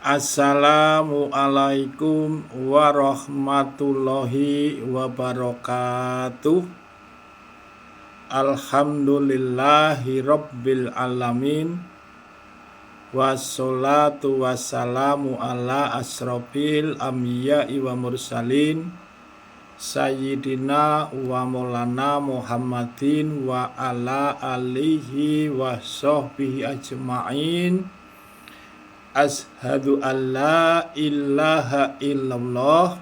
Assalamualaikum warahmatullahi wabarakatuh. Alhamdulillahi rabbil alamin. Wassalatu wassalamu ala asrofil anbiya'i wa mursalin Sayyidina wa maulana Muhammadin wa ala alihi wa sahbihi ajma'in. Ashhadu an la ilaha illallah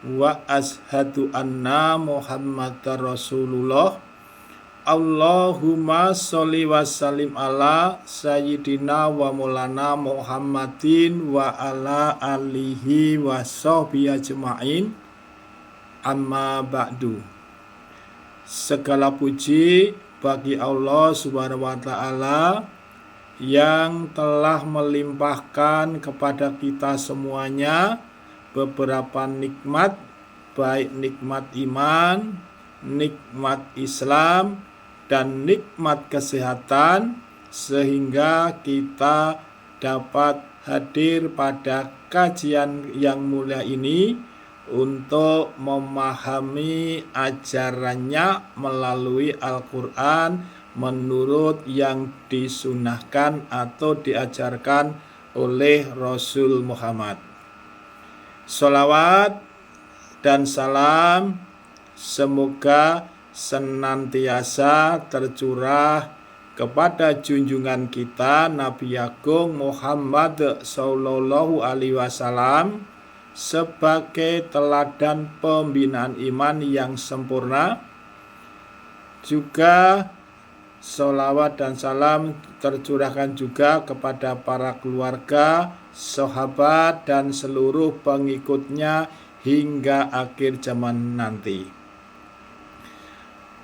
wa ashhadu anna Muhammadar Rasulullah. Allahumma sholli wa sallim ala sayyidina wa maulana Muhammadin wa ala alihi wa sahbihi ajma'in. Amma ba'du. Segala puji bagi Allah Subhanahu wa taala yang telah melimpahkan kepada kita semuanya beberapa nikmat, baik nikmat iman, nikmat Islam, dan nikmat kesehatan, sehingga kita dapat hadir pada kajian yang mulia ini untuk memahami ajarannya melalui Al-Quran menurut yang disunahkan atau diajarkan oleh Rasul Muhammad. Sholawat dan salam semoga senantiasa tercurah kepada junjungan kita Nabi Agung Muhammad Sallallahu Alaihi Wasallam sebagai teladan pembinaan iman yang sempurna. Juga sholawat dan salam tercurahkan juga kepada para keluarga, sahabat, dan seluruh pengikutnya hingga akhir zaman nanti.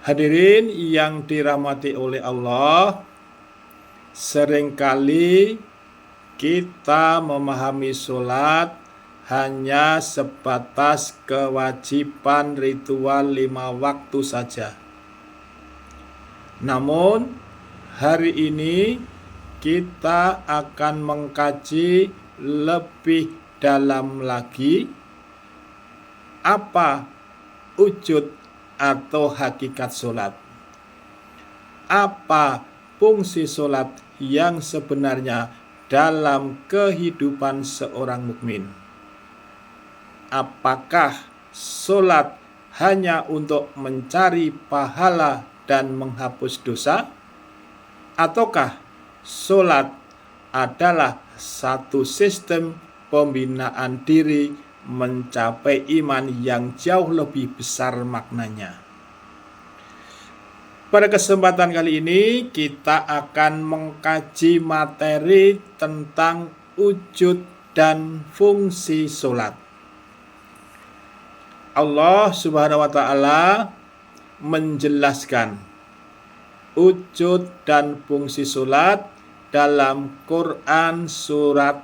Hadirin yang dirahmati oleh Allah, seringkali kita memahami sholat hanya sebatas kewajiban ritual 5 waktu saja. Namun hari ini kita akan mengkaji lebih dalam lagi apa wujud atau hakikat sholat. Apa fungsi sholat yang sebenarnya dalam kehidupan seorang mukmin. Apakah sholat hanya untuk mencari pahala dan menghapus dosa, ataukah sholat adalah satu sistem pembinaan diri mencapai iman yang jauh lebih besar maknanya? Pada kesempatan kali ini kita akan mengkaji materi tentang wujud dan fungsi sholat. Allah Subhanahu wa taala menjelaskan wujud dan fungsi sholat dalam Quran surat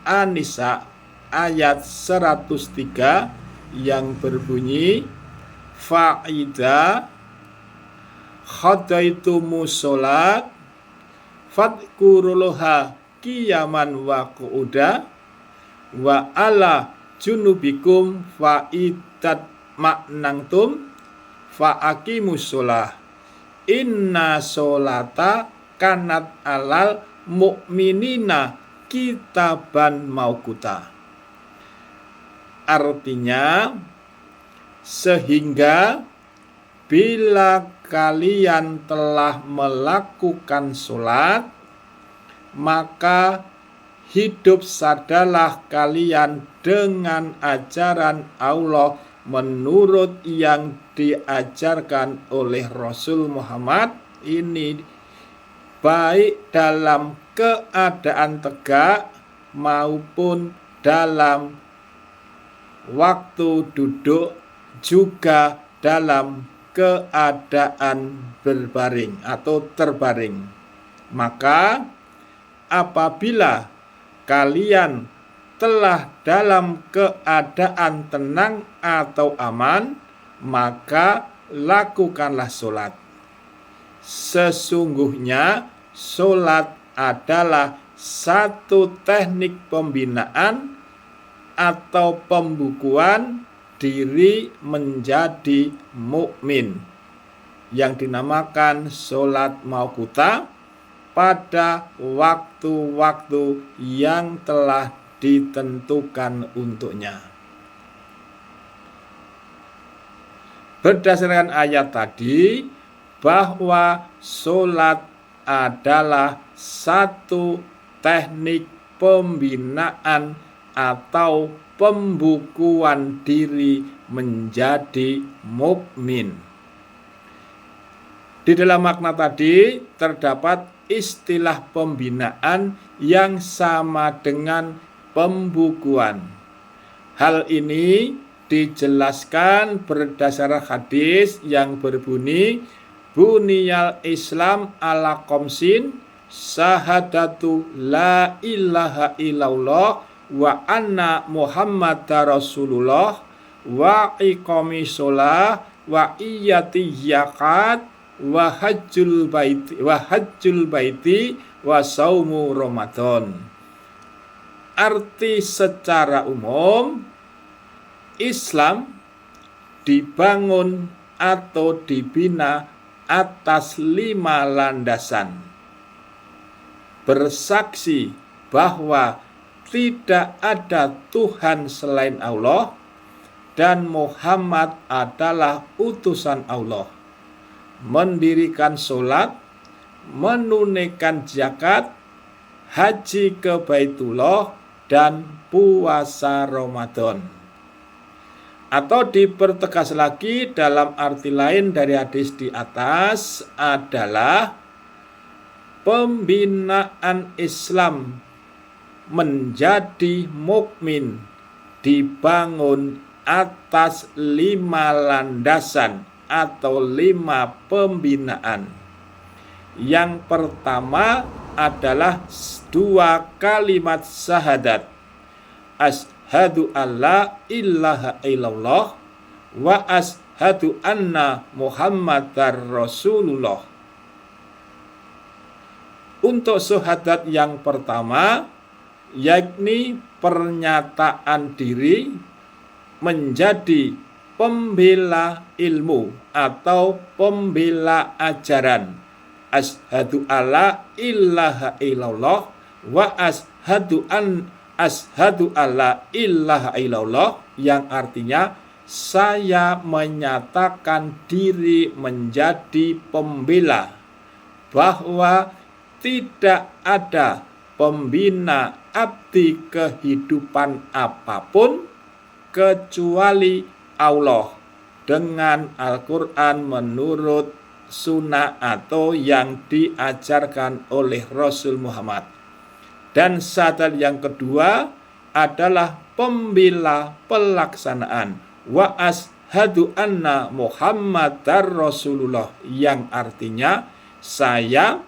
An-Nisa ayat 103 yang berbunyi, fa'idha khadaitumus sholat fadkurullaha qiyaman wa qu'uda wa ala junubikum fa'idat maknangtum fa'aqimus sholah inna sholata kanat alal mu'minina kitaban mauquta. Artinya, sehingga bila kalian telah melakukan sholat, maka hidup sadalah kalian dengan ajaran Allah menurut yang diajarkan oleh Rasul Muhammad ini, baik dalam keadaan tegak maupun dalam waktu duduk, juga dalam keadaan berbaring atau terbaring. Maka apabila kalian telah dalam keadaan tenang atau aman, maka lakukanlah sholat. Sesungguhnya sholat adalah satu teknik pembinaan atau pembukuan diri menjadi mukmin yang dinamakan sholat mauquta pada waktu-waktu yang telah ditentukan untuknya. Berdasarkan ayat tadi, bahwa sholat adalah satu teknik pembinaan atau pembukuan diri menjadi mukmin. Di dalam makna tadi terdapat istilah pembinaan yang sama dengan pembukuan. Hal ini dijelaskan berdasarkan hadis yang berbunyi, Buniyal Islam ala komsin, syahadatu la ilaha illallah wa anna Muhammadar Rasulullah wa iqami sholah wa iyati zakat wa hajjul baiti wa saumu Ramadan. Arti secara umum, Islam dibangun atau dibina atas 5 landasan. Bersaksi bahwa tidak ada Tuhan selain Allah dan Muhammad adalah utusan Allah. Mendirikan sholat, menunaikan zakat, haji ke Baitullah, dan puasa Ramadan. Atau dipertegas lagi dalam arti lain dari hadis di atas adalah pembinaan Islam menjadi mukmin dibangun atas 5 landasan atau 5 pembinaan. Yang pertama adalah 2 kalimat syahadat. Ashhadu alla ilaha illallah wa ashhadu anna Muhammadar Rasulullah. Untuk syahadat yang pertama, yakni pernyataan diri menjadi pembela ilmu atau pembela ajaran. Ashhadu alla ilaha illallah wa ashhadu alla ilaha illallah, yang artinya saya menyatakan diri menjadi pembela bahwa tidak ada pembina abdi kehidupan apapun kecuali Allah dengan Al-Quran menurut sunnah atau yang diajarkan oleh Rasul Muhammad. Dan syahadat yang kedua adalah pembela pelaksanaan. Wa ashhadu anna Muhammadar Rasulullah, yang artinya saya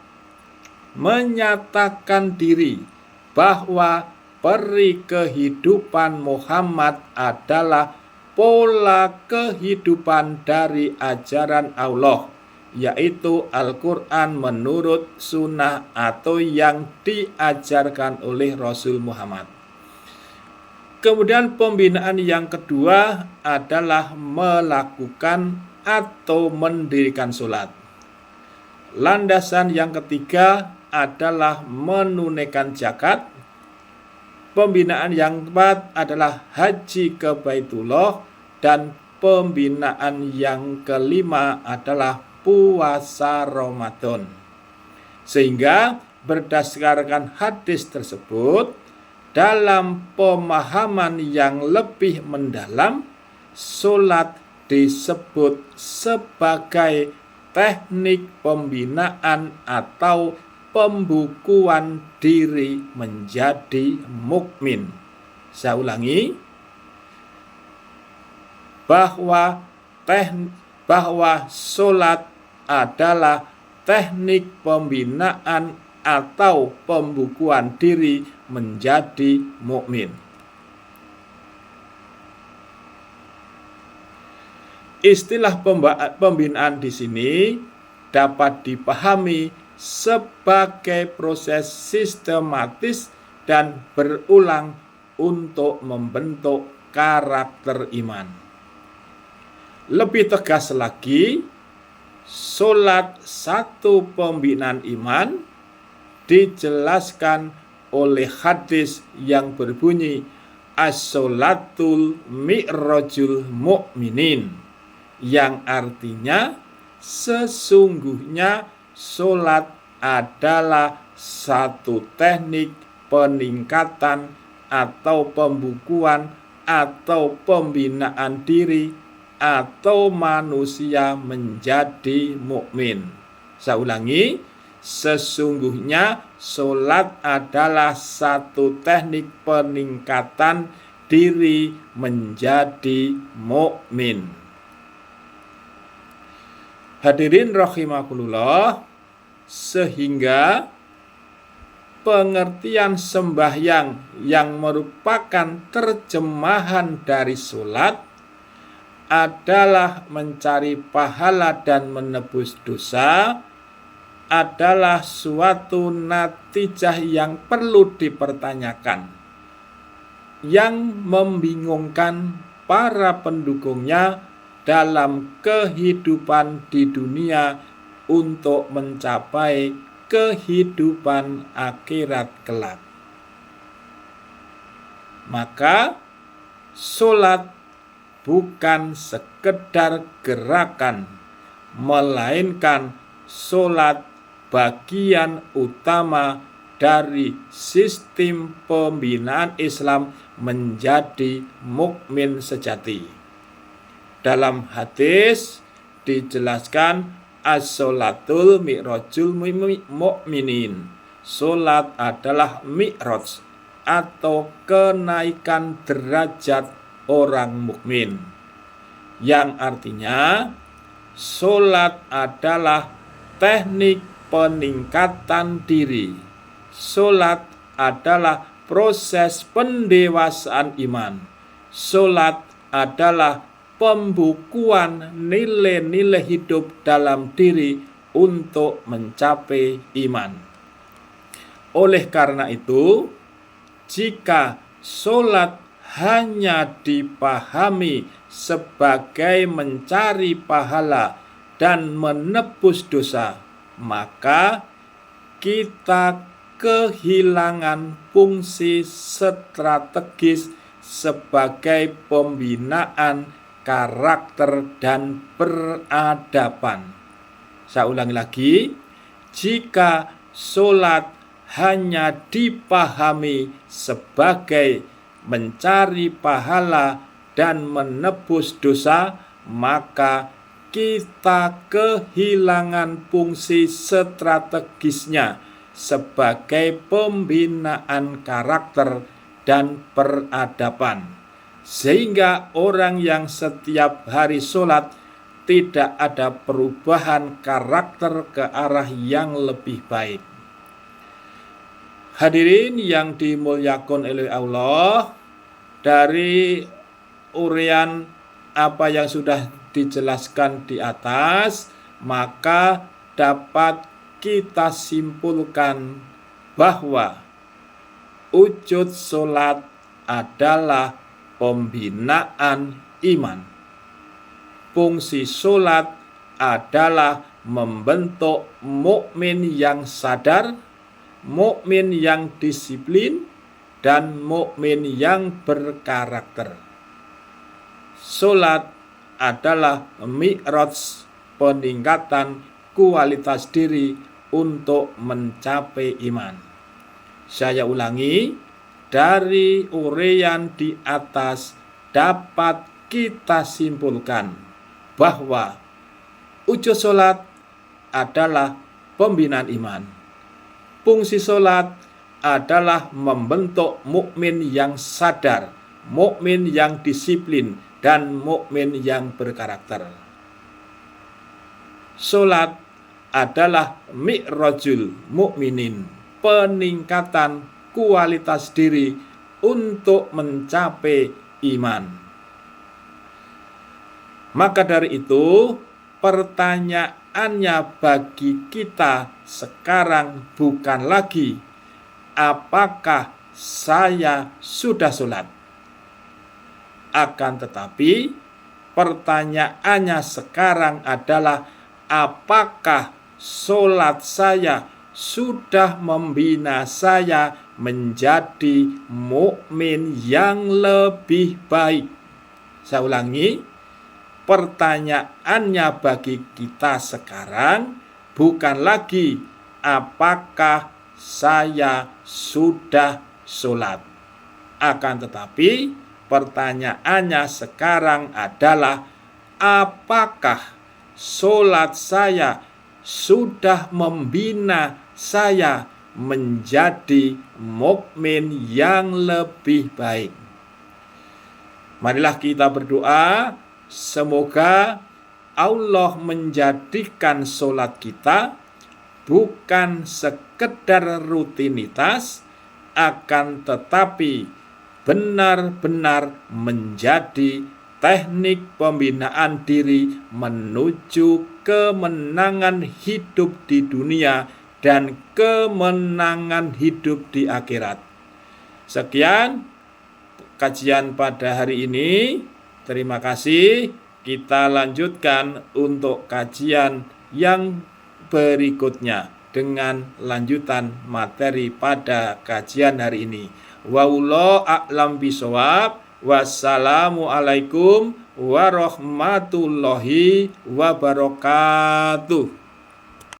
menyatakan diri bahwa peri kehidupan Muhammad adalah pola kehidupan dari ajaran Allah, yaitu Al-Quran menurut sunnah atau yang diajarkan oleh Rasul Muhammad. Kemudian pembinaan yang kedua adalah melakukan atau mendirikan sholat. Landasan yang ketiga adalah menunaikan zakat. Pembinaan yang keempat adalah haji ke Baitullah, dan pembinaan yang kelima adalah puasa Ramadan. Sehingga berdasarkan hadis tersebut, dalam pemahaman yang lebih mendalam, sholat disebut sebagai teknik pembinaan atau pembukuan diri menjadi mukmin. Saya ulangi, bahwa sholat adalah teknik pembinaan atau pembukuan diri menjadi mukmin. Istilah pembinaan di sini dapat dipahami sebagai proses sistematis dan berulang untuk membentuk karakter iman. Lebih tegas lagi, salat satu pembinaan iman dijelaskan oleh hadis yang berbunyi as-salatul mi'rajul mu'minin, yang artinya sesungguhnya salat adalah satu teknik peningkatan atau pembukuan atau pembinaan diri atau manusia menjadi mukmin. Saya ulangi, sesungguhnya salat adalah satu teknik peningkatan diri menjadi mukmin. Hadirin rahimakumullah, sehingga pengertian sembahyang yang merupakan terjemahan dari salat adalah mencari pahala dan menebus dosa adalah suatu natijah yang perlu dipertanyakan, yang membingungkan para pendukungnya dalam kehidupan di dunia untuk mencapai kehidupan akhirat kelak. Maka salat bukan sekedar gerakan, melainkan salat bagian utama dari sistem pembinaan Islam menjadi mukmin sejati. Dalam hadis dijelaskan as-salatul mi'rajul mu'minin. Salat adalah mi'raj atau kenaikan derajat orang mukmin, yang artinya salat adalah teknik peningkatan diri. Salat adalah proses pendewasaan iman. Salat adalah pembukuan nilai-nilai hidup dalam diri untuk mencapai iman. Oleh karena itu, jika salat hanya dipahami sebagai mencari pahala dan menebus dosa, maka kita kehilangan fungsi strategis sebagai pembinaan karakter dan peradaban. Saya ulangi lagi, jika salat hanya dipahami sebagai mencari pahala dan menebus dosa, maka kita kehilangan fungsi strategisnya sebagai pembinaan karakter dan peradaban. Sehingga orang yang setiap hari salat tidak ada perubahan karakter ke arah yang lebih baik. Hadirin yang dimuliakan oleh Allah, dari uraian apa yang sudah dijelaskan di atas, maka dapat kita simpulkan bahwa wujud salat adalah pembinaan iman. Fungsi salat adalah membentuk mukmin yang sadar, mukmin yang disiplin, dan mukmin yang berkarakter. Salat adalah mi'raj, peningkatan kualitas diri untuk mencapai iman. Saya ulangi, dari uraian di atas dapat kita simpulkan bahwa wujud salat adalah pembinaan iman. Fungsi salat adalah membentuk mukmin yang sadar, mukmin yang disiplin, dan mukmin yang berkarakter. Salat adalah mi'rajul mu'minin, peningkatan kualitas diri untuk mencapai iman. Maka dari itu, pertanyaannya bagi kita sekarang bukan lagi apakah saya sudah sholat, akan tetapi pertanyaannya sekarang adalah apakah sholat saya sudah membina saya menjadi mukmin yang lebih baik. Saya ulangi, pertanyaannya bagi kita sekarang bukan lagi apakah saya sudah sholat, akan tetapi pertanyaannya sekarang adalah apakah sholat saya sudah membina saya menjadi mukmin yang lebih baik. Marilah kita berdoa, semoga Allah menjadikan sholat kita bukan sekedar rutinitas, akan tetapi benar-benar menjadi teknik pembinaan diri menuju kemenangan hidup di dunia dan kemenangan hidup di akhirat. Sekian kajian pada hari ini. Terima kasih. Kita lanjutkan untuk kajian yang berikutnya dengan lanjutan materi pada kajian hari ini. Wallahu a'lam bishawab. Wassalamualaikum warahmatullahi wabarakatuh.